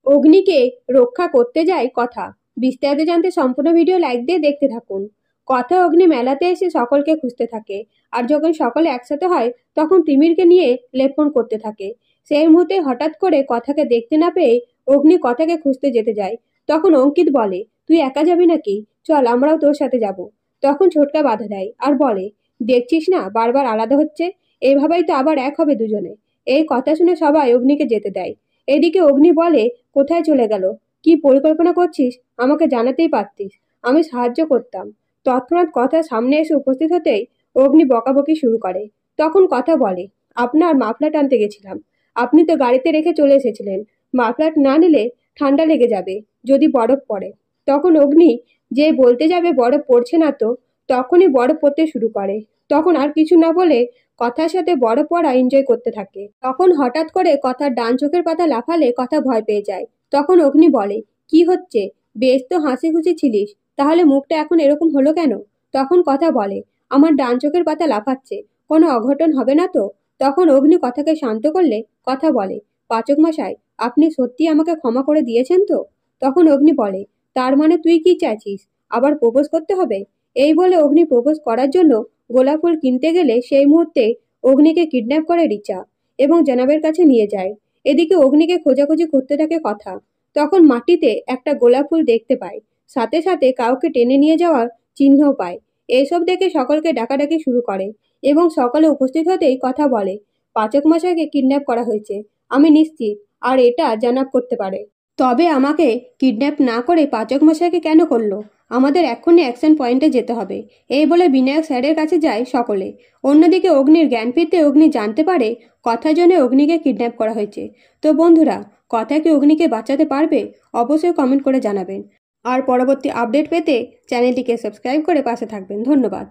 অগ্নিকে রক্ষা করতে যায় কথা। বিস্তারিত জানতে সম্পূর্ণ ভিডিও লাইক দিয়ে দেখতে থাকুন। কথা অগ্নি মেলাতে এসে সকলকে খুঁজতে থাকে, আর যখন সকলে একসাথে হয় তখন তিমিরকে নিয়ে লেপন করতে থাকে। সেই মুহূর্তে হঠাৎ করে কথাকে দেখতে না পেয়ে অগ্নি কথাকে খুঁজতে যেতে যায়। তখন অঙ্কিত বলে, তুই একা যাবি নাকি? চল, আমরাও তোর সাথে যাব। তখন ছোটকা বাধা দেয় আর বলে, দেখছিস না বারবার আলাদা হচ্ছে, এইভাবেই তো আবার এক হবে দুজনে। এই কথা শুনে সবাই অগ্নিকে যেতে দেয়। এদিকে অগ্নি বলে, কোথায় চলে গেল? কি পরিকল্পনা করছিস আমাকে জানাতেই পারতিস, আমি সাহায্য করতাম। তৎক্ষণাৎ কথা সামনে এসে উপস্থিত হতেই অগ্নি বকাবকি শুরু করে। তখন কথা বলে, আপনার মাফলার টানতে গেছিলাম, আপনি তো গাড়িতে রেখে চলে এসেছিলেন। মাফলার না নিলে ঠান্ডা লেগে যাবে যদি বরফ পড়ে। তখন অগ্নি যে বলতে যাবে বরফ পড়ছে না তো, তখনই বরফ পড়তে শুরু করে। তখন আর কিছু না বলে কথার সাথে বরফ পড়া এনজয় করতে থাকে। তখন হঠাৎ করে কথার ডান চোখের পাতা লাফালে কথা ভয় পেয়ে যায়। তখন অগ্নি বলে, কি হচ্ছে? বেশ তো হাসি খুশি ছিলিস, তাহলে মুখটা এখন এরকম হলো কেন? তখন কথা বলে, আমার ডান চোখের পাতা লাফাচ্ছে, কোনো অঘটন হবে না তো? তখন অগ্নি কথাকে শান্ত করলে কথা বলে, পাচক মশাই, আপনি সত্যি আমাকে ক্ষমা করে দিয়েছেন তো? তখন অগ্নি বলে, তার মানে তুই কি চাইছিস, আবার প্রপোজ করতে হবে? এই বলে অগ্নি প্রপোজ করার জন্য গোলাপ ফুল কিনতে গেলে সেই মুহূর্তে অগ্নিকে কিডন্যাপ করে রিচা এবং জনাবের কাছে নিয়ে যায়। এদিকে অগ্নিকে খোঁজাখুঁজি করতে থাকে কথা। তখন মাটিতে একটা গোলাপ ফুল দেখতে পায়, সাথে সাথে কাউকে টেনে নিয়ে যাওয়ার চিহ্নও পায়। এইসব দেখে সকলকে ডাকাডাকি শুরু করে এবং সকালে উপস্থিত হতেই কথা বলে, পাচক মশাইকে কিডন্যাপ করা হয়েছে, আমি নিশ্চিত, আর এটা জানাব করতে পারে। তবে আমাকে কিডন্যাপ না করে পাচক মশাইকে কেন করলো? আমাদের এক্ষুনি অ্যাকশন পয়েন্টে যেতে হবে। এই বলে বিনায়ক স্যারের কাছে যায় সকলে। অন্যদিকে অগ্নির জ্ঞান ফিরতে অগ্নি জানতে পারে কথার জন্য অগ্নিকে কিডন্যাপ করা হয়েছে। তো বন্ধুরা, কথা কি অগ্নিকে বাঁচাতে পারবে? অবশ্যই কমেন্ট করে জানাবেন। আর পরবর্তী আপডেট পেতে চ্যানেলটিকে সাবস্ক্রাইব করে পাশে থাকবেন। ধন্যবাদ।